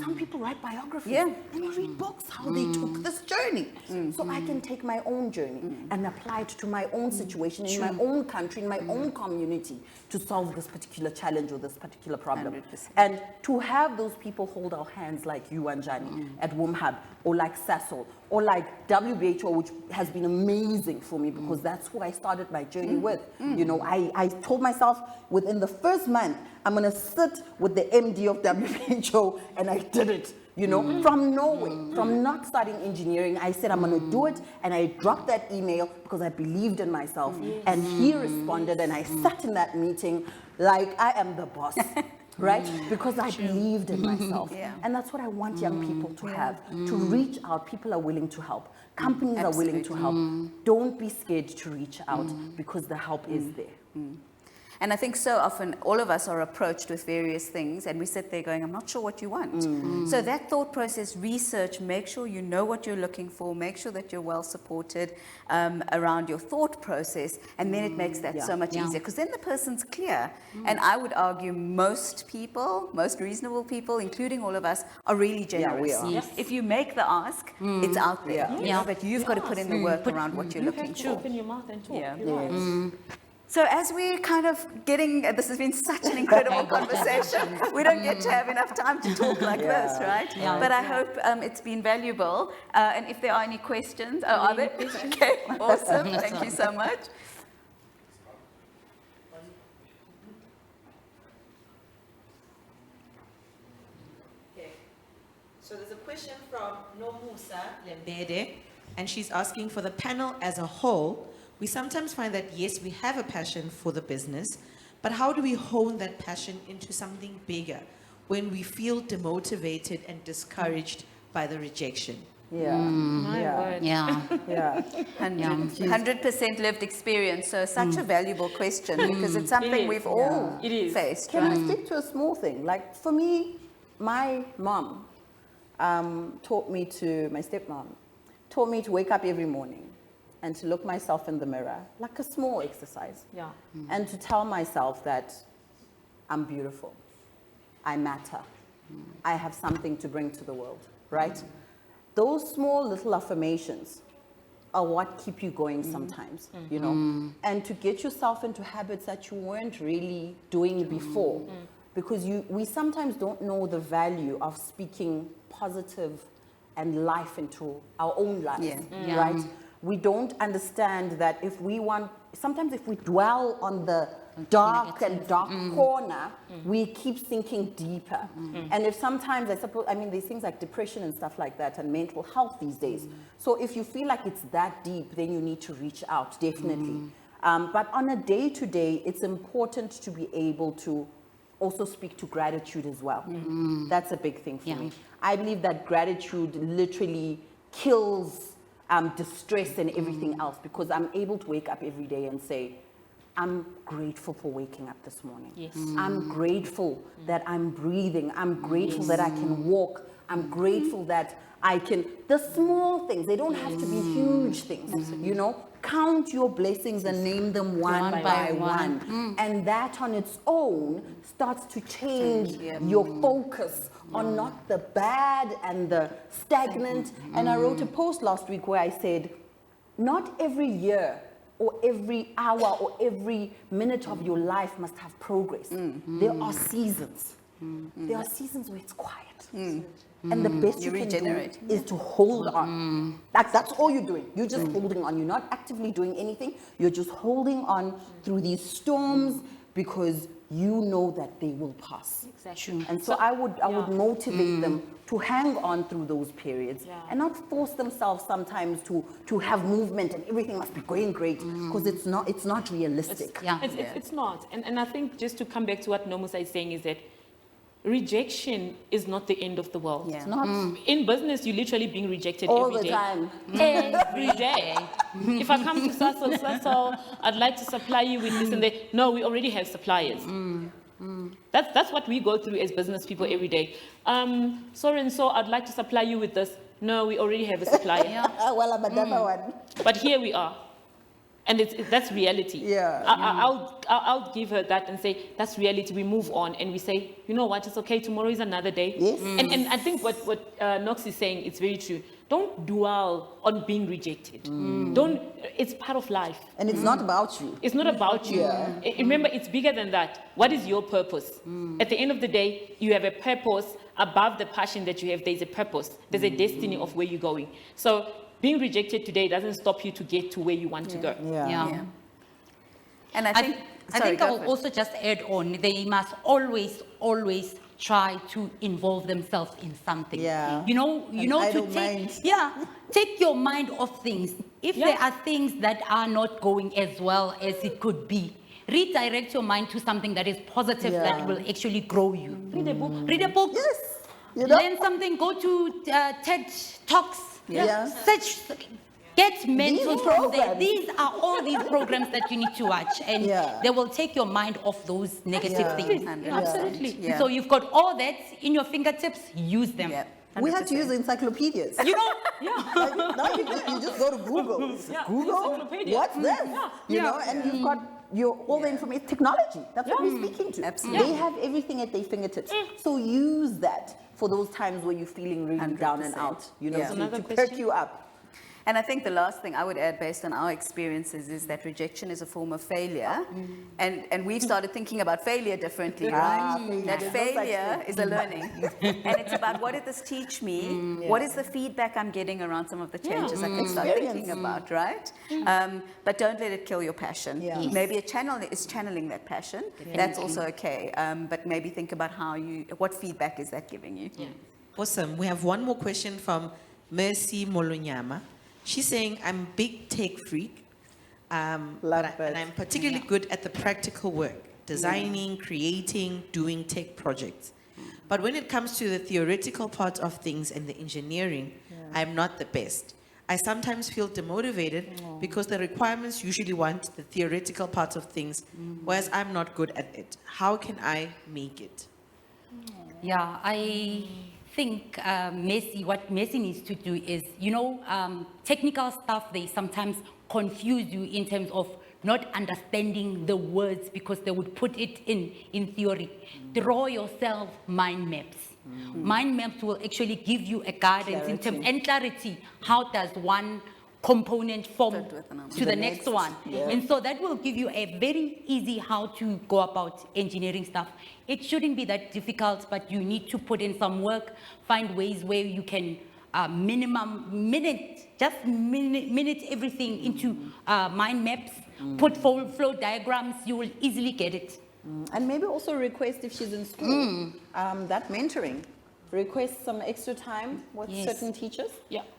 Some people write biographies and they read books, how they took this journey. So I can take my own journey and apply it to my own situation, in my own country, in my own community to solve this particular challenge or this particular problem. 100%. And to have those people hold our hands like you and Johnny at WOMHUB, or like Sasol, or like WHO, which has been amazing for me because that's who I started my journey with. You know, I told myself within the first month, I'm going to sit with the MD of WHO, and I did it, you know, from nowhere, from not studying engineering. I said, I'm going to do it, and I dropped that email because I believed in myself, and he responded, and I sat in that meeting like I am the boss. Right? Because I believed in myself. And that's what I want young people to have, to reach out. People are willing to help. Companies are willing to help. Don't be scared to reach out because the help is there. And I think so often all of us are approached with various things and we sit there going, I'm not sure what you want. So that thought process, research, make sure you know what you're looking for, make sure that you're well supported around your thought process, and then it makes that so much easier because then the person's clear. And I would argue most people, most reasonable people, including all of us, are really generous. We are. Yes. If you make the ask, it's out there. But you've got to put in the work around what you're looking for. Open your mouth and talk. So as we're kind of getting, this has been such an incredible conversation. We don't get to have enough time to talk like this, right? But I hope it's been valuable. And if there are any questions, are there? Okay, awesome. Thank you so much. Okay. So there's a question from Nomusa Lembede, and she's asking for the panel as a whole. We sometimes find that, yes, we have a passion for the business, but how do we hone that passion into something bigger when we feel demotivated and discouraged by the rejection? My word. 100% lived experience. So such a valuable question because it's something we've all faced. Can I stick to a small thing? Like for me, my mom taught me to, my stepmom, taught me to wake up every morning and to look myself in the mirror, like a small exercise. And to tell myself that I'm beautiful, I matter, I have something to bring to the world, right? Those small little affirmations are what keep you going sometimes, you know? And to get yourself into habits that you weren't really doing before, because we sometimes don't know the value of speaking positive and life into our own lives, right? We don't understand that if we want, sometimes if we dwell on the dark corner, we keep sinking deeper. And if sometimes, I suppose, I mean, there's things like depression and stuff like that and mental health these days. So if you feel like it's that deep, then you need to reach out, definitely. But on a day-to-day, it's important to be able to also speak to gratitude as well. That's a big thing for me. I believe that gratitude literally kills distress and everything else, because I'm able to wake up every day and say, I'm grateful for waking up this morning. Yes. I'm grateful that I'm breathing. I'm grateful that I can walk. I'm grateful that I can, the small things, they don't have to be huge things, you know, count your blessings and name them one by one. And that on its own starts to change your focus on not the bad and the stagnant. And I wrote a post last week where I said, not every year or every hour or every minute of your life must have progress. There are seasons. There are seasons where it's quiet. And the best you can do is to hold on. That's all you're doing. You're just holding on. You're not actively doing anything. You're just holding on through these storms because you know that they will pass. Exactly. And so I would motivate them to hang on through those periods and not force themselves sometimes to have movement and everything must be going great, because it's not realistic. It's not. And I think just to come back to what Nomusa is saying is that rejection is not the end of the world. It's not. In business, you're literally being rejected All every the day. time. Every day. If I come to Sasol, I'd like to supply you with this and that. No, we already have suppliers. That's what we go through as business people every day. So and so, I'd like to supply you with this. No, we already have a supplier. Well, I'm another one. But here we are. And that's reality. I'll give her that and say, that's reality. We move on and we say, you know what, it's okay. Tomorrow is another day. Yes. And I think what Knox is saying, it's very true. Don't dwell on being rejected. It's part of life. And it's not about you. It's not about you. Remember, it's bigger than that. What is your purpose? At the end of the day, you have a purpose. Above the passion that you have, there's a purpose. There's a destiny of where you're going. So being rejected today doesn't stop you to get to where you want to go. And I think, I will also just add on, they must always try to involve themselves in something. You know, take your mind off things. If there are things that are not going as well as it could be, redirect your mind to something that is positive, that will actually grow you. Read a book. Read a book. Yes. You know? Learn something. Go to TED Talks. Get mentors from there. These are all these programs that you need to watch, and they will take your mind off those negative things. Absolutely. So you've got all that in your fingertips. Use them. We had to use encyclopedias. You know, Now you just go to Google. Google, what's this? You know, and you've got all the information. Technology, that's what we're speaking to. Absolutely. They have everything at their fingertips. So use that for those times where you're feeling really down and out, you know, to perk you up. And I think the last thing I would add based on our experiences is that rejection is a form of failure. And we've started thinking about failure differently, right? That failure is a learning. And it's about, what did this teach me? What is the feedback I'm getting around some of the changes I can start thinking about, right? But don't let it kill your passion. Maybe a channel is channeling that passion. That's also okay. But maybe think about what feedback is that giving you? Awesome. We have one more question from Mercy Molonyama. She's saying, I'm a big tech freak, and I'm particularly good at the practical work, designing, creating, doing tech projects. But when it comes to the theoretical part of things and the engineering, I'm not the best. I sometimes feel demotivated because the requirements usually want the theoretical part of things, whereas I'm not good at it. How can I make it? I think what Messi needs to do is, technical stuff, they sometimes confuse you in terms of not understanding the words because they would put it in theory. Draw yourself mind maps. Mind maps will actually give you a guidance in terms and clarity. How does one component form to the next one? And so that will give you a very easy how to go about engineering stuff. It shouldn't be that difficult, but you need to put in some work, find ways where you can minute everything into mind maps, put flow diagrams, you will easily get it. And maybe also request, if she's in school, that mentoring. Request some extra time with certain teachers.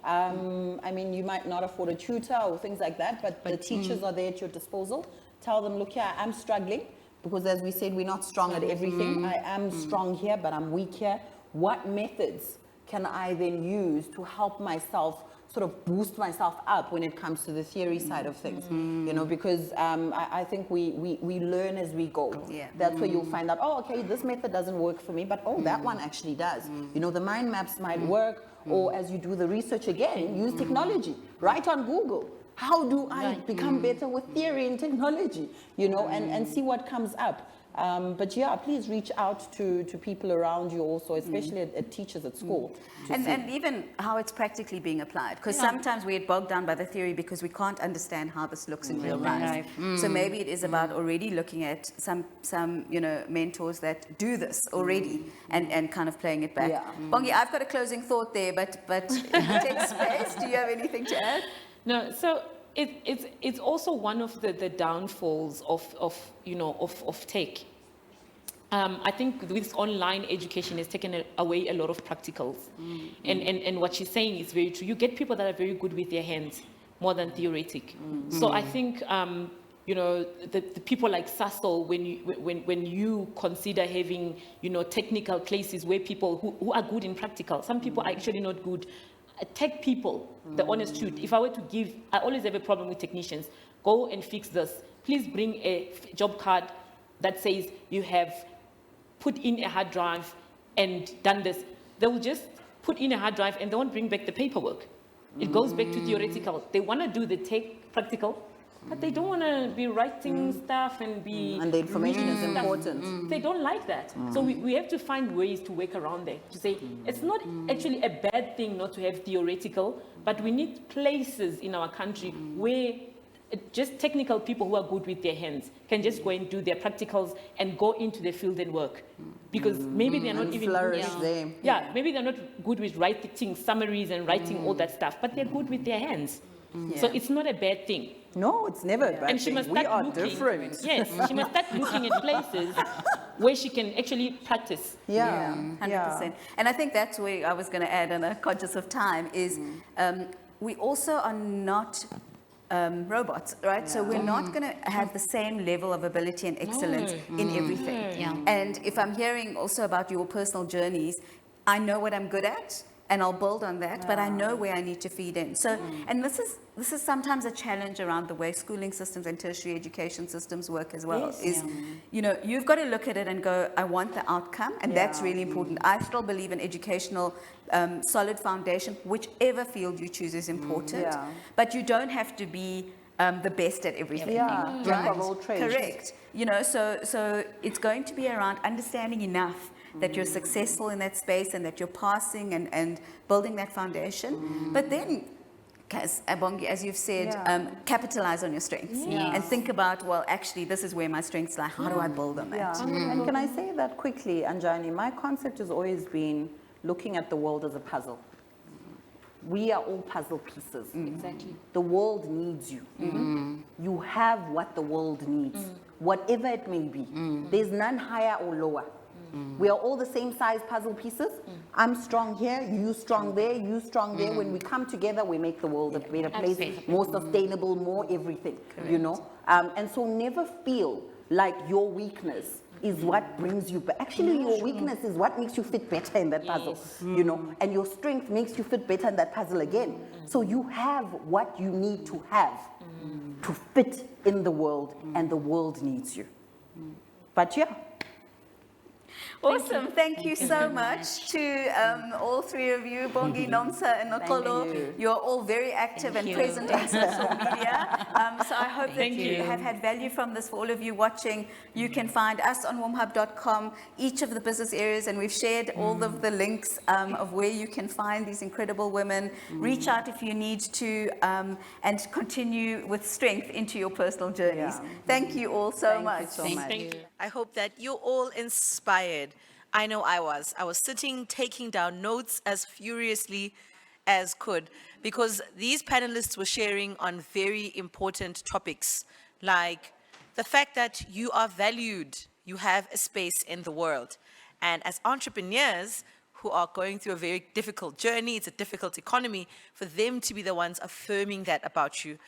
I mean, you might not afford a tutor or things like that, but the teachers are there at your disposal. Tell them, look here, I'm struggling, because as we said, we're not strong at everything. I am strong here, but I'm weak here. What methods can I then use to help myself sort of boost myself up when it comes to the theory side of things, you know, because I think we learn as we go. Yeah. That's where you'll find out, oh, okay, this method doesn't work for me, but oh, that one actually does. You know, the mind maps might work, or as you do the research again, use technology, write on Google. How do I become better with theory and technology, you know, and see what comes up. But yeah, please reach out to people around you also, especially at teachers at school. And even how it's practically being applied. Because sometimes we get bogged down by the theory because we can't understand how this looks in real life. So maybe it is about already looking at some you know, mentors that do this already and kind of playing it back. Yeah. Bongi, I've got a closing thought there, but take space. Do you have anything to add? No, so it's also one of the downfalls of you know, of tech. I think this online education has taken away a lot of practicals. And what she's saying is very true. You get people that are very good with their hands more than theoretic. So I think, you know, the people like Sasol, when you consider having, you know, technical places where people who are good in practical, some people are actually not good. Tech people, the honest truth, if I were to give, I always have a problem with technicians. Go and fix this. Please bring a job card that says you have put in a hard drive and done this. They will just put in a hard drive and they won't bring back the paperwork. It goes back to theoretical. They want to do the tech practical, but they don't want to be writing stuff and be... And the information is stuff. important. They don't like that. So we have to find ways to work around there, to say it's not actually a bad thing not to have theoretical, but we need places in our country where just technical people who are good with their hands can just go and do their practicals and go into the field and work. Because maybe they're not even flourish good. there. Yeah, maybe they're not good with writing summaries and writing all that stuff, but they're good with their hands. So it's not a bad thing. No, it's never a bad And she thing. must We start are looking, different. Yes, she must start looking at places where she can actually practice. Yeah, 100%. And I think that's where I was going to add, and I'm conscious of time, is we also are not robots, right? So we're not going to have the same level of ability and excellence in everything. Yeah. And if I'm hearing also about your personal journeys, I know what I'm good at, and I'll build on that, but I know where I need to feed in. So, and this is sometimes a challenge around the way schooling systems and tertiary education systems work as well. You know, you've got to look at it and go, I want the outcome, and that's really important. I still believe an educational solid foundation, whichever field you choose is important, but you don't have to be the best at everything. Yeah, jack of all trades. Correct. You know, so it's going to be around understanding enough that you're successful in that space and that you're passing and building that foundation. But then, Abongi, as you've said, capitalize on your strengths and think about, well, actually, this is where my strengths lie. How do I build on that? Yeah. And can I say that quickly, Anjani? My concept has always been looking at the world as a puzzle. We are all puzzle pieces. Exactly. The world needs you. You have what the world needs, whatever it may be. There's none higher or lower. We are all the same size puzzle pieces. I'm strong here, you strong there, you strong there. When we come together, we make the world a better place, more sustainable, more everything, you know. And so never feel like your weakness is what brings you back. Actually, your weakness is what makes you fit better in that puzzle, you know, and your strength makes you fit better in that puzzle again. So you have what you need to have to fit in the world, and the world needs you. But yeah. Awesome. Thank you so much to all three of you, Bongi, Nomsa, and Nokolo. You're all very active and present on social media. So I hope that you have had value from this. For all of you watching, you can find us on warmhub.com, each of the business areas, and we've shared all of the links of where you can find these incredible women. Reach out if you need to and continue with strength into your personal journeys. Thank you all so much. Thank you. I hope that you're all inspired. I know I was. I was sitting, taking down notes as furiously as could, because these panelists were sharing on very important topics, like the fact that you are valued, you have a space in the world. And as entrepreneurs who are going through a very difficult journey, it's a difficult economy, for them to be the ones affirming that about you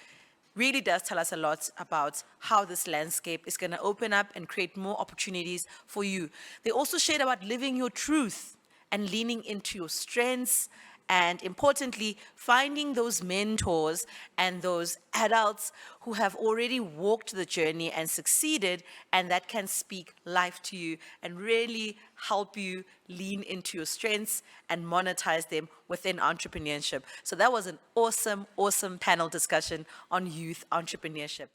really does tell us a lot about how this landscape is going to open up and create more opportunities for you. They also shared about living your truth and leaning into your strengths and importantly, finding those mentors and those adults who have already walked the journey and succeeded, and that can speak life to you and really help you lean into your strengths and monetize them within entrepreneurship. So that was an awesome, awesome panel discussion on youth entrepreneurship.